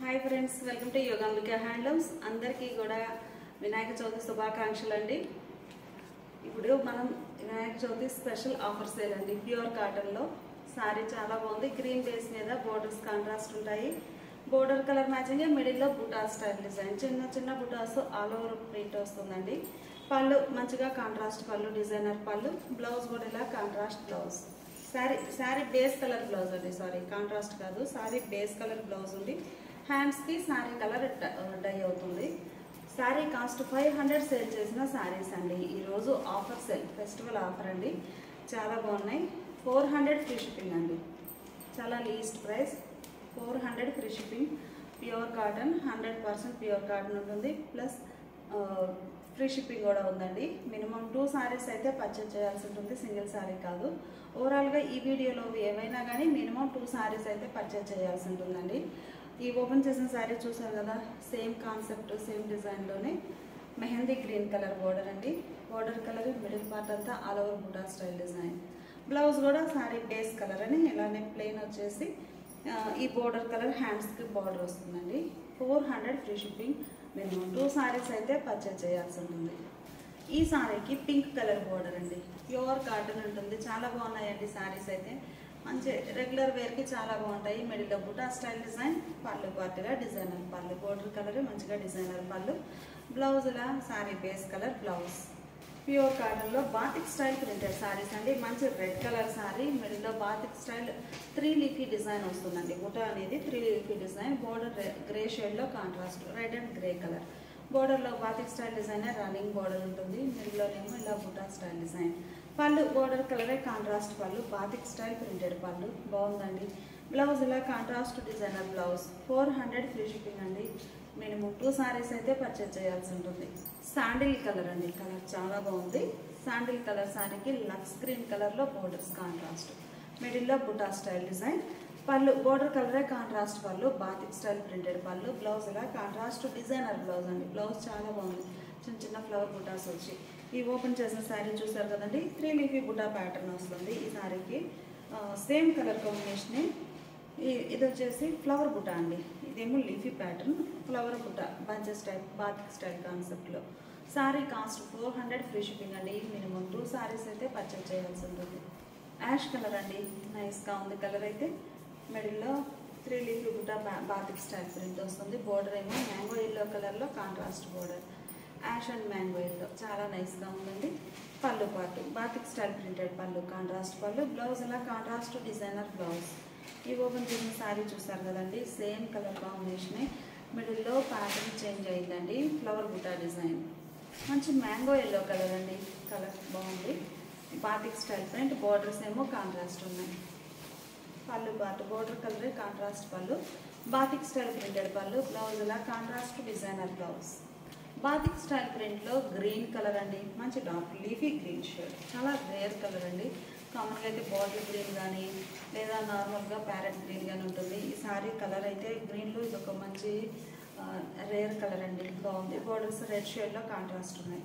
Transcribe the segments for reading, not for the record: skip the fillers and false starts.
Hi friends, welcome to Yogambika handlooms. అందరికీ కూడా వినాయక చవితి శుభాకాంక్షలు అండి. ఇప్పుడు మనం Vinayaka Chavithi special offer sale అండి. ప్యూర్ కాటన్లో సారీ చాలా బాగుంది. గ్రీన్ బేస్ మీద బోర్డర్స్ కాంట్రాస్ట్ ఉంటాయి. బోర్డర్ కలర్ మ్యాచింగ్, మిడిల్లో బుటా స్టైల్ డిజైన్, చిన్న చిన్న బుటాస్ ఆల్ ఓవర్ ప్రింట్ వస్తుందండి. పళ్ళు మంచిగా కాంట్రాస్ట్ పళ్ళు, డిజైనర్ పళ్ళు. బ్లౌజ్ కూడా ఇలా contrast blouse. Sari base colour blouse అండి, సారీ కాంట్రాస్ట్ కాదు, శారీ బేస్ కలర్ బ్లౌజ్ ఉంది. హ్యాండ్స్కి శారీ కలర్ డై అవుతుంది. శారీ కాస్ట్ 500 సేల్ చేసిన శారీస్ అండి. ఈరోజు ఆఫర్ సేల్, ఫెస్టివల్ ఆఫర్ అండి. చాలా బాగున్నాయి. 400 ఫ్రీ షిప్పింగ్ అండి, చాలా least price. 400 free shipping. Pure cotton, 100% pure cotton ఉంటుంది. ప్లస్ ఫ్రీ షిప్పింగ్ కూడా ఉందండి. మినిమం 2 సారీస్ అయితే పర్చేజ్ చేయాల్సి ఉంటుంది, సింగిల్ సారీ కాదు. ఓవరాల్గా ఈ వీడియోలో ఏవైనా కానీ మినిమం 2 సారీస్ అయితే పర్చేజ్ చేయాల్సి ఉంటుందండి. ఈ ఓపెన్ చేసిన శారీ చూసారు కదా, సేమ్ కాన్సెప్ట్, సేమ్ డిజైన్లోనే మెహందీ గ్రీన్ కలర్ బోర్డర్ అండి. బోర్డర్ కలర్ మిడిల్ పార్ట్ అంతా ఆల్ ఓవర్ బుటా స్టైల్ డిజైన్. బ్లౌజ్ కూడా శారీ బేస్ కలర్ అని ఇలానే ప్లెయిన్ వచ్చేసి ఈ బోర్డర్ కలర్ హ్యాండ్స్కి బార్డర్ వస్తుందండి. 400 ఫ్రీ షిప్పింగ్. మినిమం 2 సారీస్ అయితే పర్చేజ్ చేయాల్సి ఉంటుంది. ఈ సారీకి పింక్ కలర్ బోర్డర్ అండి. ప్యూర్ కాటన్ ఉంటుంది. చాలా బాగున్నాయండి సారీస్ అయితే. మంచి రెగ్యులర్ వేర్కి చాలా బాగుంటాయి. మిడిల్లో బుటా స్టైల్ డిజైన్, పళ్ళు పార్టీగా డిజైనర్ పళ్ళు, బోర్డర్ కలర్ మంచిగా డిజైనర్ పళ్ళు. బ్లౌజ్ ఇలా sari base colour blouse. Pure కాటన్లో బాతిక్ స్టైల్ ప్రింటెడ్ సారీస్ అండి. మంచి రెడ్ కలర్ సారీ, మిడిల్లో బాతిక్ స్టైల్ 3 లీఫీ డిజైన్ వస్తుందండి. బుటా అనేది 3 లీఫీ డిజైన్. బోర్డర్ గ్రే షేడ్లో contrast red and grey colour. బోర్డర్లో batik style design running border ఉంటుంది. మిడిల్లోనేమో ఇలా బుటా స్టైల్ డిజైన్. పళ్ళు బోర్డర్ కలరే కాంట్రాస్ట్ పళ్ళు, బాతిక్ స్టైల్ ప్రింటెడ్ పళ్ళు. బాగుందండి. బ్లౌజ్ ఇలా contrast designer blouse. 400 free shipping అండి. మినిమం 2 సారీస్ అయితే పర్చేజ్ చేయాల్సి ఉంటుంది. శాండిల్ కలర్ అండి, కలర్ చాలా బాగుంది. శాండిల్ కలర్ సారీకి లక్స్ గ్రీన్ కలర్లో బోర్డర్స్ కాంట్రాస్ట్, మిడిల్లో బుటా స్టైల్ డిజైన్. పళ్ళు బోర్డర్ కలరే కాంట్రాస్ట్ పళ్ళు, బాతిక్ స్టైల్ ప్రింటెడ్ పళ్ళు. బ్లౌజ్ ఇలా కాంట్రాస్ట్ డిజైనర్ బ్లౌజ్ అండి. బ్లౌజ్ చాలా బాగుంది, చిన్న చిన్న ఫ్లవర్ బుటాస్ వచ్చి. ఈ ఓపెన్ చేసిన శారీ చూసారు కదండి, 3 లీఫీ బుటా ప్యాటర్న్ వస్తుంది ఈ శారీకి. సేమ్ కలర్ కాంబినేషనే. ఇది వచ్చేసి ఫ్లవర్ బుటా అండి. ఇదేమో లీఫీ ప్యాటర్న్, ఫ్లవర్ బుటా బంచెస్ టైప్ బాతిక్ స్టైల్ కాన్సెప్ట్లో. శారీ కాస్ట్ 400 ఫ్రీ షిప్పింగ్ అండి. మినిమం 2 సారీస్ అయితే పర్చేజ్ చేయాల్సి ఉంటుంది. యాష్ కలర్ అండి, నైస్గా ఉంది కలర్ అయితే. మిడిల్లో 3 లీఫీ బుటా బాతిక్ స్టైల్ ప్రింట్ వస్తుంది. బోర్డర్ ఏమో మ్యాంగో ఎల్లో కలర్లో contrast border, ash and mango yellow చాలా నైస్గా ఉందండి. పళ్ళు పాటు batik style printed pallu, contrast pallu. Blouse ఇలా కాంట్రాస్ట్ డిజైనర్ బ్లౌజ్. ఈ ఓపెన్ చేసిన శారీ చూసారు కదండి, సేమ్ కలర్ కాంబినేషనే. మిడిల్లో ప్యాటర్న్ చేంజ్ అయిందండి, ఫ్లవర్ బుటా డిజైన్. మంచి మ్యాంగో ఎల్లో కలర్ అండి, కలర్ బాగుంది. బాతిక్ స్టైల్ ప్రింట్, బోర్డర్స్ ఏమో కాంట్రాస్ట్ ఉన్నాయి. పళ్ళు పాటు బోర్డర్ కలరే కాంట్రాస్ట్ పళ్ళు, బాతిక్ స్టైల్ ప్రింటెడ్ పళ్ళు. బ్లౌజ్ ఇలా contrast designer blouse. Batik style ప్రింట్లో గ్రీన్ కలర్ అండి, మంచి డార్క్ లీఫీ గ్రీన్ షేడ్, చాలా రేర్ కలర్ అండి. కామన్గా అయితే బాటిల్ గ్రీన్ కానీ లేదా నార్మల్గా ప్యారెట్ గ్రీన్ కానీ ఉంటుంది. ఈ సారీ కలర్ అయితే గ్రీన్లో ఇది ఒక మంచి రేర్ కలర్ అండి, బాగుంది. బోర్డర్స్ రెడ్ షేడ్లో కాంట్రాస్ట్ ఉన్నాయి.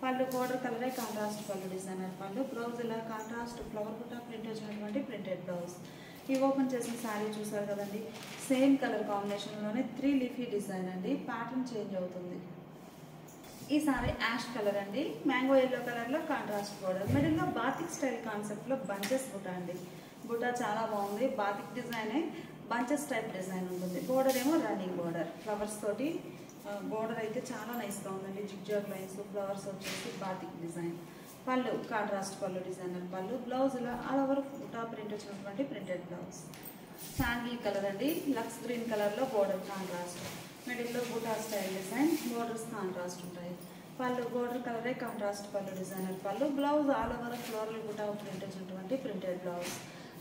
పళ్ళు బోర్డర్ కలరే కాంట్రాస్ట్ పళ్ళు, డిజైనర్ పళ్ళు. బ్లౌజ్ ఇలా కాంట్రాస్ట్ ఫ్లవర్ బుటా ప్రింట్ వచ్చినటువంటి ప్రింటెడ్ బ్లౌజ్. ఈ ఓపెన్ చేసిన శారీ చూసారు కదండి, సేమ్ కలర్ కాంబినేషన్లోనే 3 లీఫీ డిజైన్ అండి. ప్యాటర్న్ చేంజ్ అవుతుంది. ఈ సారీ యాష్ కలర్ అండి, మ్యాంగో ఎల్లో కలర్లో కాంట్రాస్ట్ బోర్డర్. మిడిల్లో బాతిక్ స్టైల్ కాన్సెప్ట్లో బంచెస్ బుటా అండి. బుటా చాలా బాగుంది. బాతిక్ డిజైనే బంచెస్ టైప్ డిజైన్ ఉంటుంది. బోర్డర్ ఏమో రన్నింగ్ బోర్డర్, ఫ్లవర్స్ తోటి బోర్డర్ అయితే చాలా నైస్గా ఉందండి. జిగ్జాగ్ లైన్స్, ఫ్లవర్స్ వచ్చేసి బాతిక్ డిజైన్. పళ్ళు కాంట్రాస్ట్ పళ్ళు, డిజైనర్ పళ్ళు. బ్లౌజ్ ఇలా ఆల్ ఓవర్ బుటా ప్రింట్ వచ్చినటువంటి ప్రింటెడ్ బ్లౌజ్. శాండిల్ కలర్ అండి, లక్స్ గ్రీన్ కలర్లో బోర్డర్ కాంట్రాస్ట్, మిడిల్లో బుటా స్టైల్ డిజైన్. బోర్డర్స్ కాంట్రాస్ట్ ఉంటాయి. పళ్ళు బోర్డర్ కలరే కాంట్రాస్ట్ పళ్ళు, డిజైనర్ పళ్ళు. బ్లౌజ్ ఆల్ ఓవర్ ఫ్లోరల్ బుటా ప్రింట్ వచ్చినటువంటి printed blouse.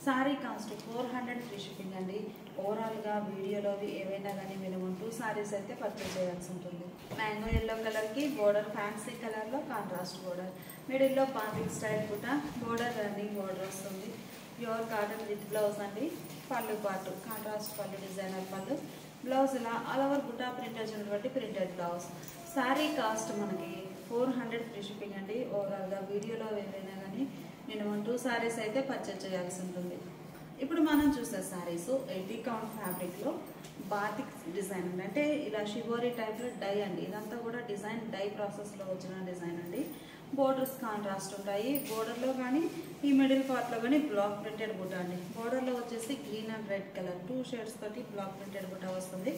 Sari cost 400 free shipping అండి. ఓవరాల్గా వీడియోలో ఏవైనా కానీ మినిమం 2 సారీస్ అయితే పర్చేజ్ చేయాల్సి ఉంటుంది. మ్యాంగో ఎల్లో కలర్కి బోర్డర్ ఫ్యాన్సీ కలర్లో కాంట్రాస్ట్ బోర్డర్, మిడిల్లో బాతిక్ స్టైల్ బుటా, బోర్డర్ రన్నింగ్ బోర్డర్ వస్తుంది. ప్యూర్ కాటన్ విత్ బ్లౌజ్ అండి. పళ్ళు పాటు కాంట్రాస్ట్ పళ్ళు, డిజైనర్ పళ్ళు. బ్లౌజ్ ఇలా ఆల్ ఓవర్ బుటా ప్రింట్ వచ్చినటువంటి ప్రింటెడ్ బ్లౌజ్. శారీ కాస్ట్ మనకి 400 ఫ్రీ షిప్పింగ్ అండి. ఓవరాల్గా వీడియోలో ఏవైనా కానీ మినిమం 2 సారీస్ అయితే పర్చేజ్ చేయాల్సి ఉంటుంది. ఇప్పుడు మనం చూసే సారీస్ 80 కౌంట్ ఫ్యాబ్రిక్ లో బాతిక్ డిజైన్ అండి. అంటే ఇలా షిబోరి టైప్ లో డై అండి. ఇదంతా కూడా డిజైన్ డై ప్రాసెస్ లో వచ్చిన డిజైన్ అండి. బోర్డర్స్ కాంట్రాస్ట్ ఉంటాయి. బోర్డర్ లో కానీ ఈ మిడిల్ పార్ట్ లో కానీ బ్లాక్ ప్రింటెడ్ బుట్ట అండి. బోర్డర్ లో వచ్చేసి green and red colour 2 shades తోటి బ్లాక్ ప్రింటెడ్ బుట్ట వస్తుంది.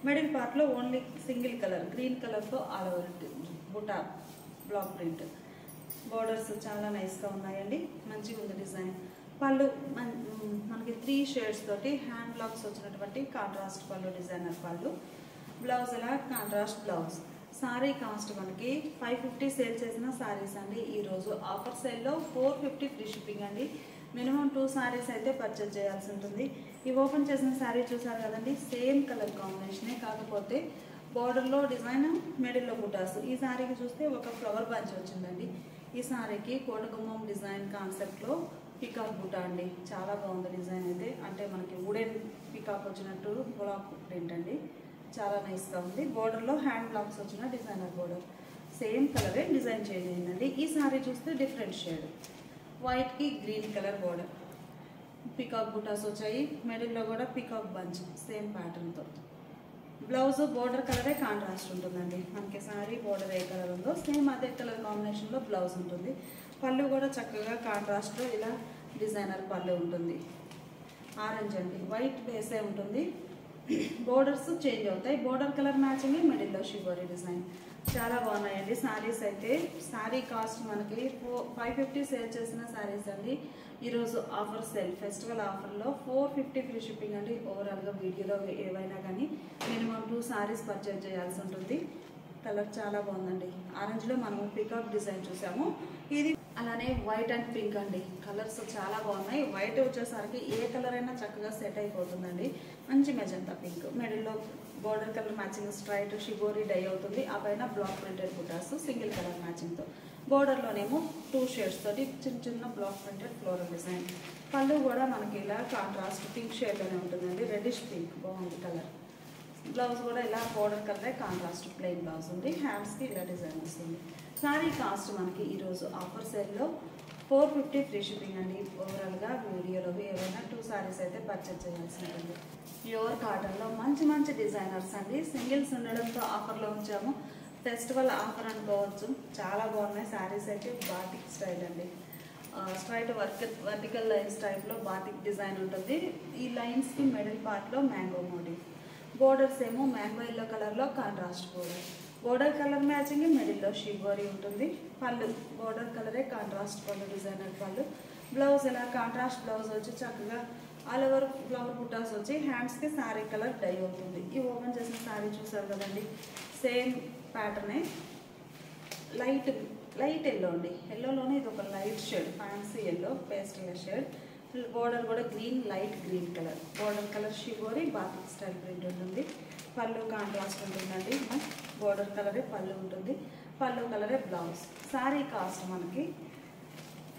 మిడిల్ పార్ట్ లో only single colour green colour తో ఆల్ ఓవర్ బుట్ట బ్లాక్ ప్రింట్. బోర్డర్స్ చాలా నైస్ గా ఉన్నాయండి. మంచిగా ఉంది డిజైన్. పళ్ళు మనకి 3 షేడ్స్ తోటి హ్యాండ్ బ్లాక్స్ వచ్చినటువంటి కాంట్రాస్ట్ పళ్ళు డిజైనర్ పళ్ళు. బ్లౌజ్ ఇలా కాంట్రాస్ట్ బ్లౌజ్. సారీ కాస్ట్ మనకి 550 సేల్ చేసిన సారీస్ అండి. ఈరోజు ఆఫర్ సేల్లో 450 ఫ్రీ షిప్పింగ్ అండి. మినిమం 2 సారీస్ అయితే పర్చేజ్ చేయాల్సి ఉంటుంది. ఈ ఓపెన్ చేసిన సారీ చూసారు కదండి, సేమ్ కలర్ కాంబినేషనే, కాకపోతే బార్డర్లో డిజైన్ మిడిల్లో బుటాస్. ఈ సారీకి చూస్తే ఒక ఫ్లవర్ బంచ్ వచ్చిందండి. ఈ సారీకి కోటగుమ్మం డిజైన్ కాన్సెప్ట్లో పికాక్ బుట్ట అండి. చాలా బాగుంది డిజైన్ అయితే. అంటే మనకి వుడెన్ పికాక్ వచ్చినట్టు బ్లాక్ ప్రింట్ అండి. చాలా నైస్గా ఉంది. బోర్డర్లో హ్యాండ్ బ్లాక్స్ వచ్చిన డిజైనర్ బోర్డర్. సేమ్ కలరే డిజైన్ చేంజ్ అయిందండి. ఈ సారీ చూస్తే డిఫరెంట్ షేడ్, వైట్కి గ్రీన్ కలర్ బోర్డర్, పికాక్ బుటాస్ వచ్చాయి. మిడిల్లో కూడా పికాక్ బంచ్ సేమ్ ప్యాటర్న్తో. బ్లౌజ్ బోర్డర్ కలరే కాంట్రాస్ట్ ఉంటుందండి. మనకి సారీ బోర్డర్ ఏ కలర్ ఉందో సేమ్ అదే కలర్ కాంబినేషన్లో బ్లౌజ్ ఉంటుంది. పళ్ళు కూడా చక్కగా కాంట్రాస్ట్లో ఇలా డిజైనర్ పళ్ళు ఉంటుంది. ఆరెంజ్ అండి, వైట్ బేసే ఉంటుంది. బోర్డర్స్ చేంజ్ అవుతాయి. బోర్డర్ కలర్ మ్యాచింగ్ మిడిల్లో షిబోరి డిజైన్. చాలా బాగున్నాయండి సారీస్ అయితే. సారీ కాస్ట్ మనకి 550 సేల్ చేసిన సారీస్ అండి. ఈరోజు ఆఫర్ సేల్ ఫెస్టివల్ ఆఫర్లో 450 ఫ్రీ షిప్పింగ్ అండి. ఓవరాల్గా వీడియోలో ఏవైనా కానీ మినిమం 2 సారీస్ పర్చేజ్ చేయాల్సి ఉంటుంది. కలర్ చాలా బాగుందండి. ఆరెంజ్లో మనము పికాక్ డిజైన్ చూసాము. ఇది అలానే వైట్ అండ్ పింక్ అండి. కలర్స్ చాలా బాగున్నాయి. వైట్ వచ్చేసరికి ఏ కలర్ అయినా చక్కగా సెట్ అయిపోతుందండి. మంచి మెజంతా పింక్. మిడిల్లో border colour matching straight shibori dye అవుతుంది. ఆ పైన బ్లాక్ ప్రింటెడ్ బుటాస్ సింగిల్ కలర్ మ్యాచింగ్తో. బోర్డర్లోనేమో 2 షేడ్స్ తోటి చిన్న చిన్న బ్లాక్ ప్రింటెడ్ ఫ్లోరల్ డిజైన్. పళ్ళు కూడా మనకి ఇలా కాంట్రాస్ట్ పింక్ షేడ్లోనే ఉంటుందండి. రెడ్డిష్ పింక్ బాగుంది కలర్. బ్లౌజ్ కూడా ఇలా బోర్డర్ కలరే కాంట్రాస్ట్ ప్లెయిన్ బ్లౌజ్ ఉంది. హ్యాండ్స్కి ఇలా డిజైన్ వస్తుంది. సారీ కాస్ట్ మనకి ఈరోజు ఆఫర్ సేల్లో 450 ఫ్రీ షిప్పింగ్ అండి. ఓవరాల్గా వీడియోలో ఏవైనా 2 సారీస్ అయితే పర్చేజ్ చేయాల్సి ఉంటుంది. ప్యూర్ కాటన్లో మంచి మంచి డిజైనర్స్ అండి. సింగిల్స్ ఉండడంతో ఆఫర్లో ఉంచాము. ఫెస్టివల్ ఆఫర్ అనుకోవచ్చు. చాలా బాగున్నాయి సారీస్ అయితే. బాతిక్ స్టైల్ అండి. స్ట్రైట్ వర్టికల్ లైన్స్ టైప్లో బాతిక్ డిజైన్ ఉంటుంది. ఈ లైన్స్కి మిడిల్ పార్ట్లో మ్యాంగో మోటివ్. బోర్డర్స్ ఏమో మ్యాంగో ఎల్లో కలర్లో contrast border. Border colour matching మిడిల్లో షిబోరి ఉంటుంది. పళ్ళు బోర్డర్ కలరే కాంట్రాస్ట్ పళ్ళు డిజైనర్ పళ్ళు. బ్లౌజ్ ఇలా కాంట్రాస్ట్ బ్లౌజ్ వచ్చి చక్కగా ఆల్ ఓవర్ ఫ్లవర్ బుటాస్ వచ్చి హ్యాండ్స్కి శారీ కలర్ డై అవుతుంది. ఈ ఓపెన్ చేసిన శారీ చూసారు కదండి, సేమ్ ప్యాటర్నే. లైట్ ఎల్లో అండి. ఎల్లోలోనే ఇది ఒక light shade, fancy yellow pastel shade. Border కూడా green, light green colour. Border colour shibori batik style print ఉంటుంది. పళ్ళు కాంట్రాస్ట్ ఉంటుందండి. బోర్డర్ కలరే పళ్ళు ఉంటుంది. పళ్ళు కలరే బ్లౌజ్. శారీ కాస్ట్ మనకి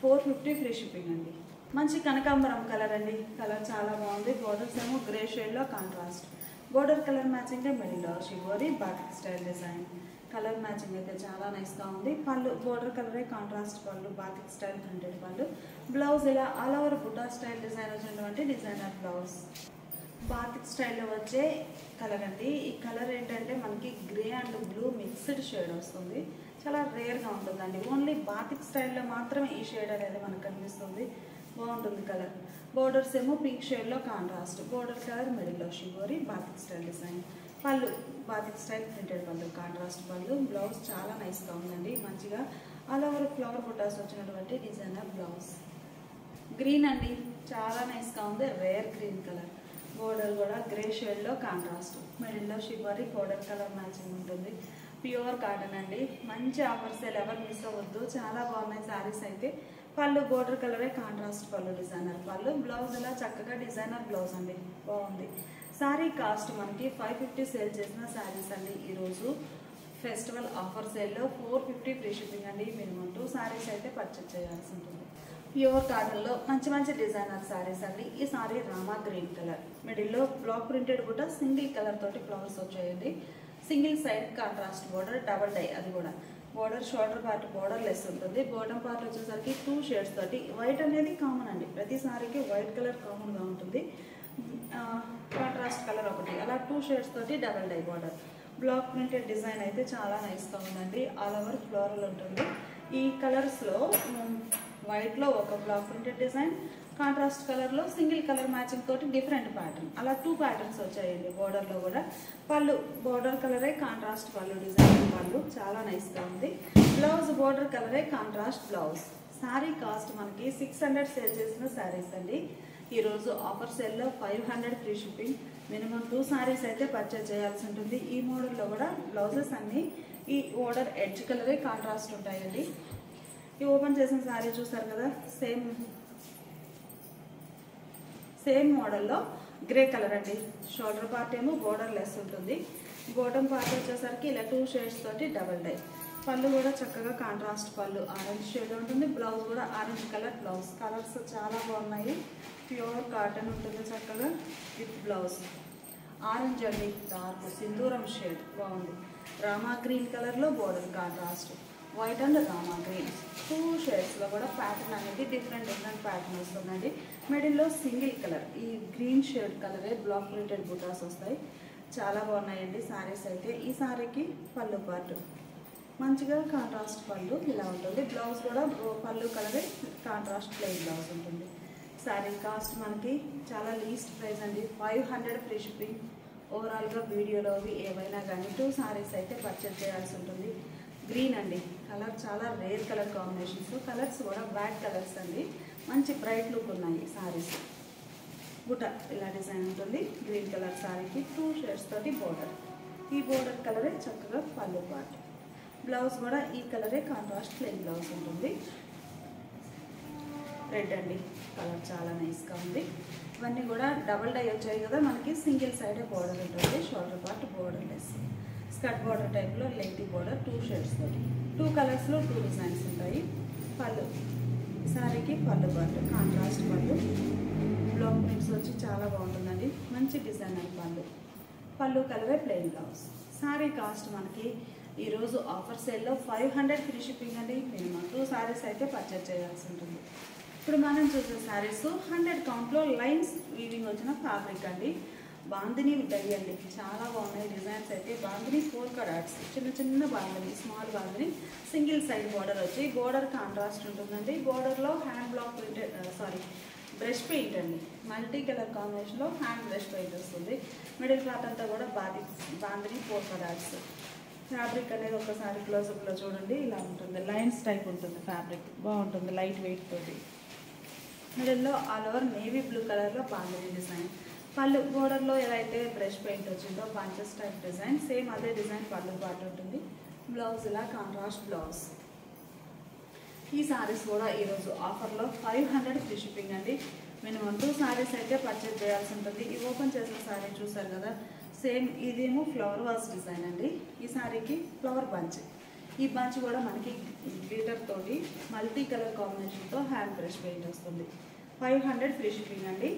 450 ఫ్రీ షిప్పింగ్ అండి. మంచి కనకాంబరం కలర్ అండి. కలర్ చాలా బాగుంది. బోర్డర్స్ ఏమో గ్రే షేడ్లో కాంట్రాస్ట్. బోర్డర్ కలర్ మ్యాచింగ్ మిడిల్లో shibori batik style design. Colour matching అయితే చాలా నైస్గా ఉంది. పళ్ళు బోర్డర్ కలరే కాంట్రాస్ట్ పళ్ళు బాతిక్ స్టైల్ ప్రింటెడ్ పళ్ళు. బ్లౌజ్ ఇలా ఆల్ ఓవర్ బుటా స్టైల్ డిజైన్ వచ్చినటువంటి డిజైనర్ బ్లౌజ్. బాతిక్ స్టైల్లో వచ్చే కలర్ అండి. ఈ కలర్ ఏంటంటే మనకి grey and blue mixed shade వస్తుంది. చాలా రేర్గా ఉంటుందండి. ఓన్లీ బాతిక్ స్టైల్లో మాత్రమే ఈ షేడ్ అనేది మనకు కనిపిస్తుంది. బాగుంటుంది కలర్. బోర్డర్స్ ఏమో పింక్ షేడ్లో కాంట్రాస్ట్. బోర్డర్ కలర్ మిడిల్లో షిబోరి బాతిక్ స్టైల్ డిజైన్. పళ్ళు batik style printed pallu contrast pallu. Blouse చాలా నైస్గా ఉందండి. మంచిగా ఆల్ ఓవర్ ఫ్లవర్ బుటాస్ వచ్చినటువంటి డిజైనర్ బ్లౌజ్. గ్రీన్ అండి, చాలా నైస్గా ఉంది. Rare green colour. బోర్డర్ కూడా గ్రే షేడ్లో కాంట్రాస్ట్. మిడిల్లో షిబోరి బోర్డర్ కలర్ మ్యాచింగ్ ఉంటుంది. ప్యూర్ కాటన్ అండి. మంచి ఆఫర్ సేల్, ఎవరు మిస్ అవ్వద్దు. చాలా బాగున్నాయి శారీస్ అయితే. పళ్ళు బోర్డర్ కలరే కాంట్రాస్ట్ పళ్ళు డిజైనర్ పళ్ళు. బ్లౌజ్ ఇలా చక్కగా డిజైనర్ బ్లౌజ్ అండి. బాగుంది. శారీ కాస్ట్ మనకి 550 సేల్ చేసిన శారీస్ అండి. ఈరోజు ఫెస్టివల్ ఆఫర్ సేల్లో 450 ఫ్రీ షిప్పింగ్ అండి. మినిమం 2 శారీస్ అయితే పర్చేజ్ చేయాల్సి ఉంటుంది. ప్యూర్ కాటన్లో మంచి మంచి డిజైనర్ శారీస్ అండి. ఈ శారీ రామా గ్రీన్ కలర్. మిడిల్లో బ్లాక్ ప్రింటెడ్ కూడా సింగిల్ కలర్ తోటి ఫ్లవర్స్ వచ్చాయండి. Single side contrast border, double dye, అది కూడా border shoulder part borderless ఉంటుంది. బాటమ్ పార్ట్ వచ్చేసరికి 2 షేడ్స్ తోటి. వైట్ అనేది కామన్ అండి, ప్రతి సారీకి వైట్ కలర్ కామన్గా ఉంటుంది. కాంట్రాస్ట్ కలర్ ఒకటి, అలా 2 షేడ్స్ తోటి double dye border. Block printed design అయితే చాలా నైస్గా ఉందండి. ఆల్ ఓవర్ ఫ్లోరల్ ఉంటుంది. ఈ కలర్స్లో వైట్లో ఒక బ్లాక్ ప్రింటెడ్ డిజైన్, కాంట్రాస్ట్ కలర్లో సింగిల్ కలర్ మ్యాచింగ్ తోటి డిఫరెంట్ ప్యాటర్న్, అలా 2 ప్యాటర్న్స్ వచ్చాయండి. బోర్డర్లో కూడా పళ్ళు బోర్డర్ కలరే కాంట్రాస్ట్ పళ్ళు డిజైన్ పళ్ళు చాలా నైస్గా ఉంది. బ్లౌజ్ బోర్డర్ కలరే కాంట్రాస్ట్ బ్లౌజ్. శారీ కాస్ట్ మనకి 600 సేల్ చేసిన శారీస్ అండి. ఈరోజు ఆఫర్ సేల్లో 500 ఫ్రీ షిప్పింగ్. మినిమం 2 శారీస్ అయితే పర్చేజ్ చేయాల్సి ఉంటుంది. ఈ మోడల్లో కూడా బ్లౌజెస్ అన్నీ ఈ బోర్డర్ ఎడ్జ్ కలరే కాంట్రాస్ట్ ఉంటాయండి. ఈ ఓపెన్ చేసిన శారీ చూసారు కదా, సేమ్ మోడల్లో గ్రే కలర్ అండి. షోల్డర్ పార్ట్ ఏమో బోర్డర్ లెస్ ఉంటుంది. బాటమ్ పార్ట్ వచ్చేసరికి ఇలా 2 షేడ్స్ తోటి డబల్ డై. పళ్ళు కూడా చక్కగా కాంట్రాస్ట్ పళ్ళు ఆరెంజ్ షేడ్ ఉంటుంది. బ్లౌజ్ కూడా ఆరెంజ్ కలర్ బ్లౌజ్. కలర్స్ చాలా బాగున్నాయి. ప్యూర్ కాటన్ ఉంటుంది చక్కగా విత్ బ్లౌజ్. ఆరెంజ్ అండి, డార్క్ సింధూరం షేడ్ బాగుంది. రామా గ్రీన్ కలర్లో border contrast. White and Rama green 2 షేడ్స్లో కూడా ప్యాటర్న్ అనేది డిఫరెంట్ ప్యాటర్న్ వస్తుందండి. మిడిల్లో సింగిల్ కలర్, ఈ గ్రీన్ షేడ్ కలరే బ్లాక్ ప్రింటెడ్ బుటాస్ వస్తాయి. చాలా బాగున్నాయండి శారీస్ అయితే. ఈ శారీకి పళ్ళు పార్ట్ మంచిగా కాంట్రాస్ట్ పళ్ళు ఇలా ఉంటుంది. బ్లౌజ్ కూడా పళ్ళు కలరే కాంట్రాస్ట్ ప్లెయిన్ బ్లౌజ్ ఉంటుంది. శారీ కాస్ట్ మనకి చాలా లీస్ట్ ప్రైస్ అండి, 500 ఫ్రీ షిప్పింగ్. ఓవరాల్గా వీడియోలోవి ఏవైనా కానీ 2 శారీస్ అయితే పర్చేజ్ చేయాల్సి ఉంటుంది. గ్రీన్ అండి, కలర్ చాలా రేర్ కలర్ కాంబినేషన్స్. కలర్స్ కూడా బ్లాక్ కలర్స్ అండి, మంచి బ్రైట్ లుక్ ఉన్నాయి శారీస్. బుట్ట ఇలా డిజైన్ ఉంటుంది. గ్రీన్ కలర్ శారీకి 2 షేడ్స్ తోటి బోర్డర్. ఈ బోర్డర్ కలరే చక్కగా పళ్ళు పార్ట్. బ్లౌజ్ కూడా ఈ కలరే కాంట్రాస్ట్ ప్లెయిన్ బ్లౌజ్ ఉంటుంది. రెడ్ అండి, కలర్ చాలా నైస్గా ఉంది. ఇవన్నీ కూడా డబల్ డై వచ్చాయి కదా, మనకి సింగిల్ సైడే బోర్డర్ ఉంటుంది. Shoulder part border less, skirt border టైప్లో లెంతీ బోర్డర్ 2 షేడ్స్ తోటి. 2 కలర్స్లో 2 డిజైన్స్ ఉంటాయి. పళ్ళు శారీకి పళ్ళు పార్ట్ కాంట్రాస్ట్ పళ్ళు. బ్లాక్ ప్రింట్స్ వచ్చి చాలా బాగుంటుందండి, మంచి డిజైనర్ పళ్ళు. పళ్ళు కలరే ప్లెయిన్ బ్లౌజ్. శారీ కాస్ట్ మనకి ఈరోజు ఆఫర్ సేల్లో 500 ఫ్రీ షిప్పింగ్ అండి. మినిమం 2 శారీస్ అయితే పర్చేజ్ చేయాల్సి ఉంటుంది. ఇప్పుడు మనం చూసే శారీస్ 100 కౌంట్లో లైన్స్ వీవింగ్ వచ్చిన ఫ్యాబ్రిక్ అండి. బాందిని డై అండి, చాలా బాగున్నాయి డిజైన్స్ అయితే. బాందిని 4 కడాట్స్, చిన్న bandhani, small bandhani, single side border వచ్చి బోర్డర్ కాంట్రాస్ట్ ఉంటుందండి. బోర్డర్లో hand block printed brush paint అండి, మల్టీ కలర్ కాంబినేషన్లో హ్యాండ్ బ్రష్ పెయింట్ వస్తుంది. మిడిల్ పార్ట్ అంతా కూడా బాందిని 4 కడాట్స్. ఫ్యాబ్రిక్ అనేది ఒకసారి క్లోజప్లో చూడండి, ఇలా ఉంటుంది. లైన్స్ టైప్ ఉంటుంది ఫ్యాబ్రిక్, బాగుంటుంది లైట్ వెయిట్ తోటి. మిడిల్లో ఆల్ ఓవర్ నేవీ బ్లూ కలర్లో బాందిని డిజైన్. పళ్ళు బోర్డర్లో ఎలా అయితే బ్రష్ పెయింట్ వచ్చిందో పంచెస్ టైప్ డిజైన్, సేమ్ అదే డిజైన్ పళ్ళు పార్ట్ ఉంటుంది. బ్లౌజ్ ఇలా కాంట్రాస్ట్ బ్లౌజ్. ఈ శారీస్ కూడా ఈరోజు ఆఫర్లో 500 ఫ్రీ షిప్పింగ్ అండి. మినిమం 2 శారీస్ అయితే పర్చేజ్ చేయాల్సి ఉంటుంది. ఈ ఓపెన్ చేసిన శారీ చూసారు కదా, సేమ్ ఇదేమో ఫ్లవర్ వాజ్ డిజైన్ అండి. ఈ శారీకి ఫ్లవర్ బంచ్. ఈ బంచ్ కూడా మనకి గ్లిటర్ తోటి మల్టీ కలర్ కాంబినేషన్తో హ్యాండ్ బ్రష్ పెయింట్ వస్తుంది. 500 ఫ్రీ షిప్పింగ్ అండి.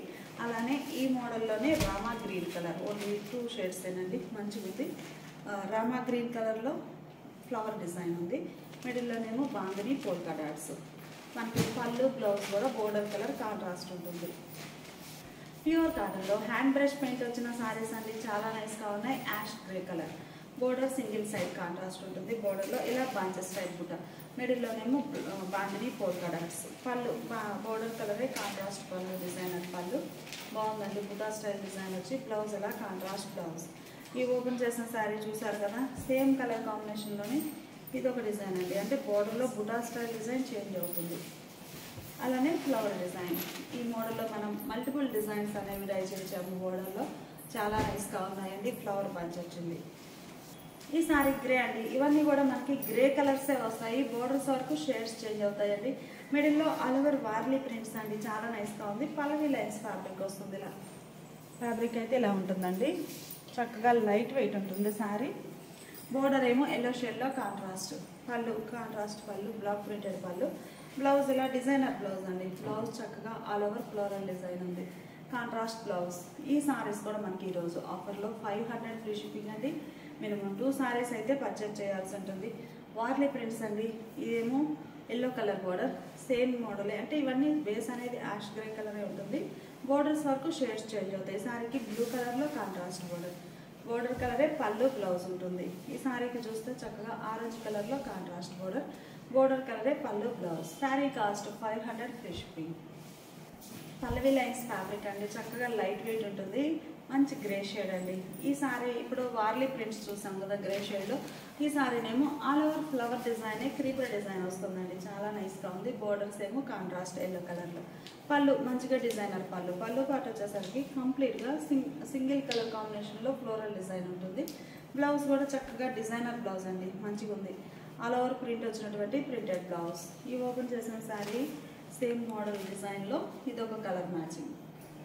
అలానే ఈ మోడల్లోనే Rama green colour, only 2 shades ఏనండి, మంచిగా ఉంది. రామా గ్రీన్ కలర్లో ఫ్లవర్ డిజైన్ ఉంది. మిడిల్లోనేమో బాందిని పోల్కా డాట్స్. మనకి పళ్ళు బ్లౌజ్ కూడా బోర్డర్ కలర్ కాంట్రాస్ట్ ఉంటుంది. ప్యూర్ కాటన్లో హ్యాండ్ బ్రష్ పెయింట్ వచ్చిన శారీస్ అండి, చాలా నైస్గా ఉన్నాయి. Ash grey colour, border single side contrast ఉంటుంది. బోర్డర్లో ఇలా bunches type buta. మిడిల్లోనేమో bandhani polka dots. పళ్ళు బోర్డర్ కలరే కాంట్రాస్ట్ పళ్ళు డిజైనర్ పళ్ళు బాగుందండి. బుటా స్టైల్ డిజైన్ వచ్చి బ్లౌజ్ ఇలా కాంట్రాస్ట్ బ్లౌజ్. ఈ ఓపెన్ చేసిన శారీ చూసారు కదా, సేమ్ కలర్ కాంబినేషన్లోనే ఇది ఒక డిజైన్ అండి. అంటే బోర్డర్లో బుటా స్టైల్ డిజైన్ చేంజ్ అవుతుంది. అలానే ఫ్లవర్ డిజైన్. ఈ మోడల్లో మనం మల్టిపుల్ డిజైన్స్ అనేవి డై చేసాము. బోర్డర్లో చాలా నైస్గా ఉన్నాయండి. ఫ్లవర్ బంచ్ వచ్చింది. ఈ సారీ గ్రే అండి. ఇవన్నీ కూడా మనకి గ్రే కలర్సే వస్తాయి. బోర్డర్స్ వరకు షేడ్స్ చేంజ్ అవుతాయండి. మిడిల్లో ఆల్ ఓవర్ వార్లీ ప్రింట్స్ అండి, చాలా నైస్గా ఉంది. పల్లవి లైన్స్ ఫ్యాబ్రిక్ వస్తుంది. ఇలా ఫ్యాబ్రిక్ అయితే ఇలా ఉంటుందండి, చక్కగా లైట్ వెయిట్ ఉంటుంది శారీ. బోర్డర్ ఏమో ఎల్లో షేడ్లో కాంట్రాస్ట్. పళ్ళు కాంట్రాస్ట్ పళ్ళు, బ్లాక్ ప్రింటెడ్ పళ్ళు. బ్లౌజ్ ఇలా డిజైనర్ బ్లౌజ్ అండి. బ్లౌజ్ చక్కగా ఆల్ ఓవర్ ఫ్లోరల్ డిజైన్ ఉంది, కాంట్రాస్ట్ బ్లౌజ్. ఈ సారీస్ కూడా మనకి ఈరోజు ఆఫర్లో 500 ఫ్రీ షిప్పింగ్ అండి. మినిమం 2 సారీస్ అయితే పర్చేజ్ చేయాల్సి ఉంటుంది. వార్లీ ప్రింట్స్ అండి. ఇదేమో ఎల్లో కలర్ బోర్డర్, సేమ్ మోడలే, అంటే ఇవన్నీ బేస్ అనేది యాష్ గ్రే కలరే ఉంటుంది. బోర్డర్స్ వరకు షేడ్స్ చేంజ్ అవుతాయి. సారీకి బ్లూ కలర్లో కాంట్రాస్ట్ బోర్డర్ కలరే పళ్ళు బ్లౌజ్ ఉంటుంది. ఈ సారీకి చూస్తే చక్కగా ఆరెంజ్ కలర్లో కాంట్రాస్ట్ బోర్డర్ కలరే pallu blouse. Sari cost 500 free shipping. Pallavi lines fabric అండి, చక్కగా లైట్ వెయిట్ ఉంటుంది. మంచి గ్రే షేడ్ అండి. ఈ సారీ ఇప్పుడు వార్లీ ప్రింట్స్ చూసాం కదా గ్రే షేడ్లో, ఈ సారీనేమో all over flower design, creeper design వస్తుందండి. చాలా నైస్గా ఉంది. బోర్డర్స్ ఏమో కాంట్రాస్ట్ ఎల్లో కలర్లో. పళ్ళు మంచిగా డిజైనర్ పళ్ళు పాటు వచ్చేసరికి కంప్లీట్గా సింగిల్ కలర్ కాంబినేషన్లో ఫ్లోరల్ డిజైన్ ఉంటుంది. బ్లౌజ్ కూడా చక్కగా డిజైనర్ బ్లౌజ్ అండి, మంచిగా ఉంది. ఆల్ ఓవర్ ప్రింట్ వచ్చినటువంటి ప్రింటెడ్ బ్లౌజ్. ఈ ఓపెన్ చేసిన శారీ సేమ్ మోడల్ డిజైన్లో ఇదొక కలర్ మ్యాచింగ్.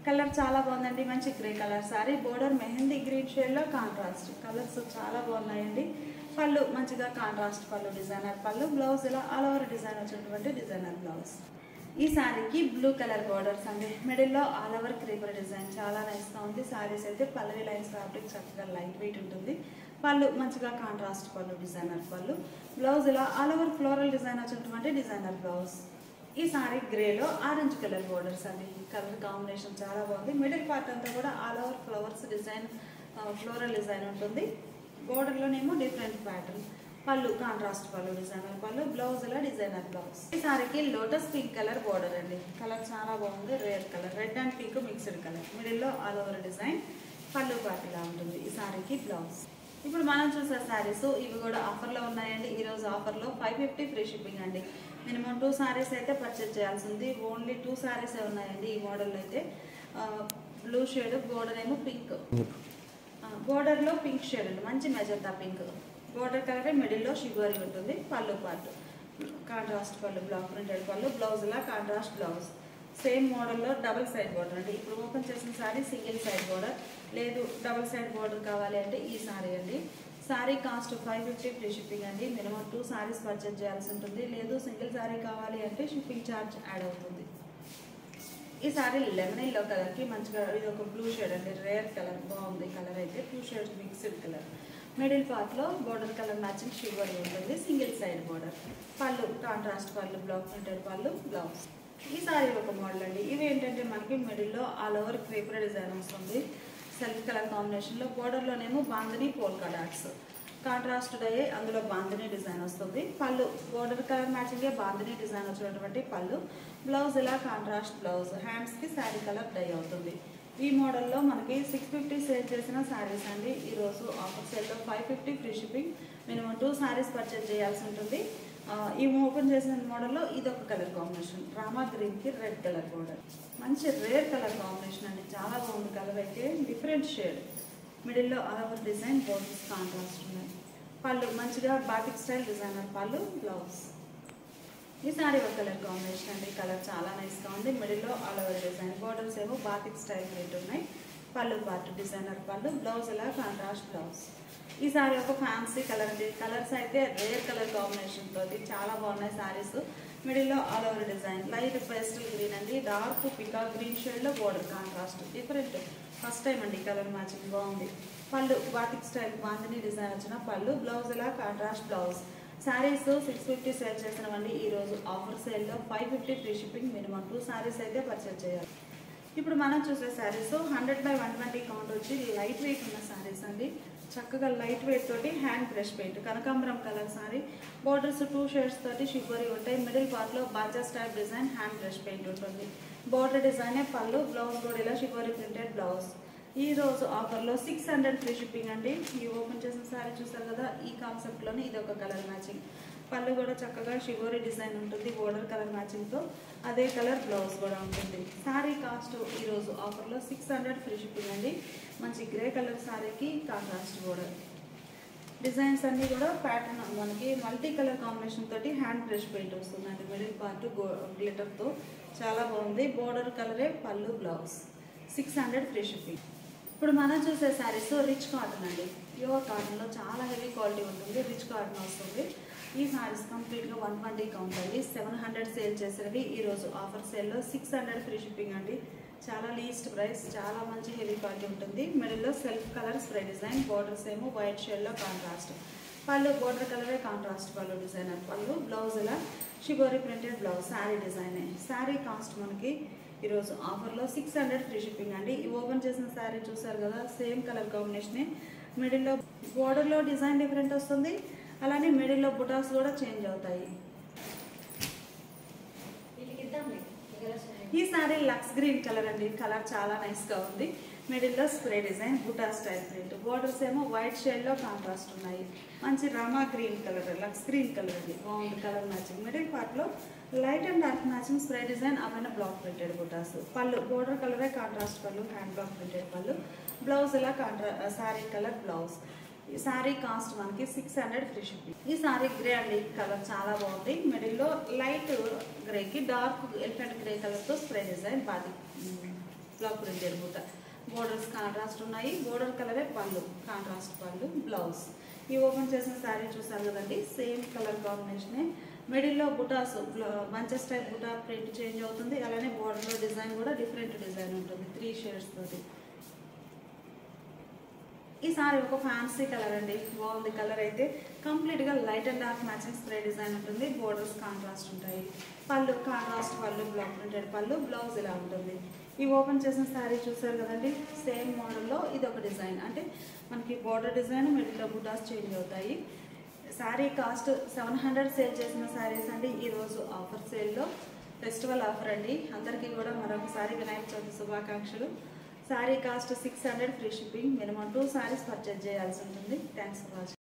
కలర్ చాలా బాగుందండి, మంచి grey colour sari. Border mehndi green షేడ్లో కాంట్రాస్ట్ కలర్స్ చాలా బాగున్నాయండి. పళ్ళు మంచిగా కాంట్రాస్ట్ డిజైనర్ పళ్ళు. బ్లౌజ్ ఇలా ఆల్ ఓవర్ డిజైన్ వచ్చినటువంటి డిజైనర్ బ్లౌజ్. ఈ శారీకి బ్లూ కలర్ బోర్డర్స్ అండి, మిడిల్లో ఆల్ ఓవర్ క్రీపర్ డిజైన్ చాలా నైస్గా ఉంది. శారీస్ అయితే పల్లవి లైన్స్ ఫ్యాబ్రిక్ చక్కగా లైట్ వెయిట్ ఉంటుంది. పళ్ళు మంచిగా కాంట్రాస్ట్ డిజైనర్ పళ్ళు. బ్లౌజ్ ఇలా ఆల్ ఓవర్ ఫ్లోరల్ డిజైన్ వచ్చినటువంటి డిజైనర్ బ్లౌజ్. ఈ సారీ గ్రేలో ఆరెంజ్ కలర్ బోర్డర్స్ అండి. కలర్ కాంబినేషన్ చాలా బాగుంది. మిడిల్ పార్ట్ అంతా కూడా all over flowers design, floral design ఉంటుంది. బోర్డర్లోనేమో డిఫరెంట్ ప్యాటర్న్. పళ్ళు కాంట్రాస్ట్ డిజైనర్ పళ్ళు. బ్లౌజ్ ఇలా డిజైనర్ బ్లౌజ్. ఈ సారీకి లోటస్ పింక్ కలర్ బోర్డర్ అండి. కలర్ చాలా బాగుంది. Rare colour, red and pink mixed colour. మిడిల్లో ఆల్ ఓవర్ డిజైన్. పళ్ళు పార్ట్ ఇలా ఉంటుంది. ఈ సారీకి బ్లౌజ్. ఇప్పుడు మనం చూసే శారీస్ ఇవి కూడా ఆఫర్లో ఉన్నాయండి. ఈరోజు ఆఫర్లో 550 ఫ్రీ షిప్పింగ్ అండి. మినిమం 2 సారీస్ అయితే పర్చేజ్ చేయాల్సి ఉంది. ఓన్లీ 2 సారీసే ఉన్నాయండి ఈ మోడల్లో అయితే. బ్లూ షేడ్, బోర్డర్ ఏమో పింక్, బోర్డర్లో పింక్ షేడ్ అండి, మంచి మెజంతా పింక్. బోర్డర్ కలరే మిడిల్లో షిగోరి ఉంటుంది. పళ్ళు పార్ట్ కాంట్రాస్ట్ బ్లాక్ ప్రింటెడ్ పళ్ళు. బ్లౌజ్ ఇలా కాంట్రాస్ట్ బ్లౌజ్. సేమ్ మోడల్లో డబుల్ సైడ్ బోర్డర్ అండి. ఇప్పుడు ఓపెన్ చేసిన సారీ సింగిల్ సైడ్ బోర్డర్, లేదు డబుల్ సైడ్ బోర్డర్ కావాలి అంటే ఈ సారీ అండి. సారీ కాస్ట్ 550 ఫ్రీ షిప్పింగ్ అండి. మినిమం 2 సారీస్ పర్చేజ్ చేయాల్సి ఉంటుంది. లేదు సింగిల్ సారీ కావాలి అంటే షిప్పింగ్ ఛార్జ్ యాడ్ అవుతుంది. ఈ సారీ లెమన్ ఎల్లో కలర్కి మంచిగా, ఇది ఒక బ్లూ షేడ్ అండి, రేర్ కలర్ బాగుంది. కలర్ అయితే 2 షేడ్స్ మిక్స్డ్ కలర్. మిడిల్ పార్ట్లో బోర్డర్ కలర్ మ్యాచింగ్ షివర్ ఉంటుంది. Single side border. పళ్ళు కాంట్రాస్ట్ బ్లాక్ ప్రింటెడ్ పళ్ళు. బ్లౌజ్. ఈ సారీ ఒక మోడల్ అండి. ఇవి ఏంటంటే మనకి మిడిల్లో ఆల్ ఓవర్ క్రీపర్ డిజైన్ వస్తుంది. సెల్ఫ్ కలర్ కాంబినేషన్లో. బోర్డర్లోనేమో బాందిని పోల్కా డాట్స్ కాంట్రాస్ట్ అయ్యే, అందులో బాందిని డిజైన్ వస్తుంది. పళ్ళు బోర్డర్ కలర్ మ్యాచింగే బాందిని డిజైన్ వచ్చినటువంటి పళ్ళు. బ్లౌజ్ ఇలా కాంట్రాస్ట్ బ్లౌజ్. హ్యాండ్స్కి శారీ కలర్ డై అవుతుంది. ఈ మోడల్లో మనకి 650 సేల్ చేసిన శారీస్ అండి. ఈరోజు ఆఫర్ సేల్లో 550 free shipping. Minimum 2 saris purchase చేయాల్సి ఉంటుంది. ఈ ఓపెన్ చేసిన మోడల్లో ఇదొక కలర్ కాంబినేషన్, రామా గ్రీన్కి రెడ్ కలర్ బోర్డర్. మంచి రేర్ కలర్ కాంబినేషన్ అండి, చాలా బాగుంది. కలర్ అయితే డిఫరెంట్ షేడ్. మిడిల్లో all over design, borders contrast ఉన్నాయి. పళ్ళు మంచిగా బాటిక్ స్టైల్ డిజైనర్ పళ్ళు. బ్లౌజ్. ఈ సారీ ఒక కలర్ కాంబినేషన్ అండి. కలర్ చాలా నైస్గా ఉంది. మిడిల్లో ఆల్ ఓవర్ డిజైన్, బోర్డర్స్ ఏమో బాటిక్ స్టైల్ ప్రింట్ ఉన్నాయి. పళ్ళు పార్ట్ డిజైనర్ పళ్ళు. బ్లౌజ్ ఇలా కాంట్రాస్ట్ బ్లౌజ్. ఈ సారీ ఒక ఫ్యాన్సీ కలర్ అండి. కలర్స్ అయితే రేర్ కలర్ కాంబినేషన్ తోటి చాలా బాగున్నాయి సారీస్. మిడిల్లో all over design, light pastel green అండి, డార్క్ పికాక్ గ్రీన్ షేడ్లో border contrast. Different, first time అండి కలర్ మ్యాచింగ్ బాగుంది. పళ్ళు బాటిక్ స్టైల్ బాందిని డిజైన్ వచ్చిన పళ్ళు. బ్లౌజ్ ఇలా కాంట్రాస్ట్ బ్లౌజ్. శారీస్ 650 సేల్ చేసినవండి. ఈరోజు ఆఫర్ సేల్లో 550 ఫ్రీ షిప్పింగ్. మినిమం 2 శారీస్ అయితే పర్చేజ్ చేయాలి. ఇప్పుడు మనం చూసే శారీస్ 100/120 కౌంట్ వచ్చి లైట్ వెయిట్ ఉన్న శారీస్ అండి. చక్కగా లైట్ వెయిట్ తోటి హ్యాండ్ బ్రష్ పెయింట్, కనకాంబరం కలర్ సారీ. బోర్డర్స్ 2 షేడ్స్ తోటి షిబ్బరి ఉంటాయి. మిడిల్ పార్ట్లో బాజా style design, hand brush paint ఉంటుంది. బోర్డర్ డిజైనే పళ్ళు. బ్లౌజ్ కూడా ఇలా షిబ్బరి ప్రింటెడ్ బ్లౌజ్. ఈ రోజు ఆఫర్లో 600 ఫ్రీ షిప్పింగ్ అండి. ఈ ఓపెన్ చేసిన సారీ చూసారు కదా, ఈ కాన్సెప్ట్లోనే ఇది ఒక కలర్ మ్యాచింగ్. పళ్ళు కూడా చక్కగా షివోరీ డిజైన్ ఉంటుంది బోర్డర్ కలర్ మ్యాచింగ్తో. అదే కలర్ బ్లౌజ్ కూడా ఉంటుంది. శారీ కాస్ట్ ఈరోజు ఆఫర్లో 600 ఫ్రీ షిప్పింగ్ అండి. మంచి గ్రే కలర్ శారీకి కాంట్రాస్ట్ బోర్డర్ డిజైన్స్ అన్నీ కూడా ప్యాటర్న్ మనకి మల్టీ కలర్ కాంబినేషన్ తోటి హ్యాండ్ బ్రష్ పెయింట్ వస్తుందండి. మిడిల్ పార్ట్ గ్లిటర్తో చాలా బాగుంది. బోర్డర్ కలరే పళ్ళు, బ్లౌజ్. 600 free shipping. ఇప్పుడు మనం చూసే శారీస్ రిచ్ కాటన్ అండి. ప్యూర్ కాటన్లో చాలా హెవీ క్వాలిటీ ఉంటుంది. రిచ్ కాటన్ వస్తుంది. ఈ శారీస్ కంప్లీట్గా 120 కౌంట్ అండి. 700 సేల్ చేసేవి. ఈరోజు ఆఫర్ సేల్లో 600 ఫ్రీ షిప్పింగ్ అండి. చాలా లీస్ట్ ప్రైస్, చాలా మంచి హెవీ క్వాలిటీ ఉంటుంది. మిడిల్లో self colour spray design, borders ఏమో వైట్ షేడ్లో కాంట్రాస్ట్. పళ్ళు బోర్డర్ కలరే కాంట్రాస్ట్ పళ్ళు డిజైనర్ పళ్ళు. బ్లౌజ్ ఇలా shibori printed blouse sari design. Sari cost మనకి ఈరోజు ఆఫర్లో 600 ఫ్రీ షిప్పింగ్ అండి. ఈ ఓపెన్ చేసిన శారీ చూసారు కదా, సేమ్ కలర్ కాంబినేషనే. మిడిల్లో బోర్డర్లో డిజైన్ డిఫరెంట్ వస్తుంది, అలానే మిడిల్లో బుటాస్ కూడా చేంజ్ అవుతాయి. ఈ శారీ లక్స్ గ్రీన్ కలర్ అండి. కలర్ చాలా నైస్గా ఉంది. మిడిల్లో spray design buta style print. Borders ఏమో వైట్ షేడ్లో కాంట్రాస్ట్ ఉన్నాయి. మంచి రామా గ్రీన్ కలర్, లక్స్ గ్రీన్ కలర్ ఇది బాగుంది కలర్ మ్యాచింగ్. మిడిల్ పార్ట్లో light and dark matching spray design, అవన్న block printed butas. Pallu border కలరే contrast pallu, hand block printed పళ్ళు. బ్లౌజ్ ఇలా శారీ కలర్ బ్లౌజ్. ఈ శారీ కాస్ట్ మనకి 600 ఫ్రీ షిప్పింగ్. ఈ శారీ గ్రే అండి, కలర్ చాలా బాగుంది. మిడిల్లో లైట్ గ్రేకి డార్క్ ఎలిఫెంట్ గ్రే కలర్తో స్ప్రే డిజైన్ బాది బ్లాక్ ప్రింటెడ్ బుట్ట. బోర్డర్స్ కాంట్రాస్ట్ ఉన్నాయి. బోర్డర్ కలరే పళ్ళు, కాంట్రాస్ట్ పళ్ళు. బ్లౌజ్. ఈ ఓపెన్ చేసిన శారీ చూసారు కదండి, సేమ్ కలర్ కాంబినేషనే. మిడిల్లో butas bunches type buta print change అవుతుంది, అలానే బోర్డర్లో డిజైన్ కూడా డిఫరెంట్ డిజైన్ ఉంటుంది 3 షేడ్స్ తోటి. ఈ సారీ ఒక ఫ్యాన్సీ కలర్ అండి, బాగుంది కలర్ అయితే. కంప్లీట్గా light and dark matching spray design ఉంటుంది. బోర్డర్స్ కాంట్రాస్ట్ ఉంటాయి. పళ్ళు కాంట్రాస్ట్ పళ్ళు, బ్లాక్ ప్రింటెడ్ పళ్ళు. బ్లౌజ్ ఇలా ఉంటుంది. ఈ ఓపెన్ చేసిన శారీ చూసారు కదండి, సేమ్ మోడల్లో ఇది ఒక డిజైన్. అంటే మనకి బోర్డర్ డిజైన్, మిడిల్లో బుటాస్ చేంజ్ అవుతాయి. శారీ కాస్ట్ 700 సేల్ చేసిన శారీస్ అండి. ఈరోజు ఆఫర్ సేల్లో ఫెస్టివల్ ఆఫర్ అండి. అందరికీ కూడా మరొకసారి వినాయక చవితి శుభాకాంక్షలు. Sari cost 600 free shipping. Minimum 2 saris purchase చేయాల్సి ఉంటుంది. Thanks for watching.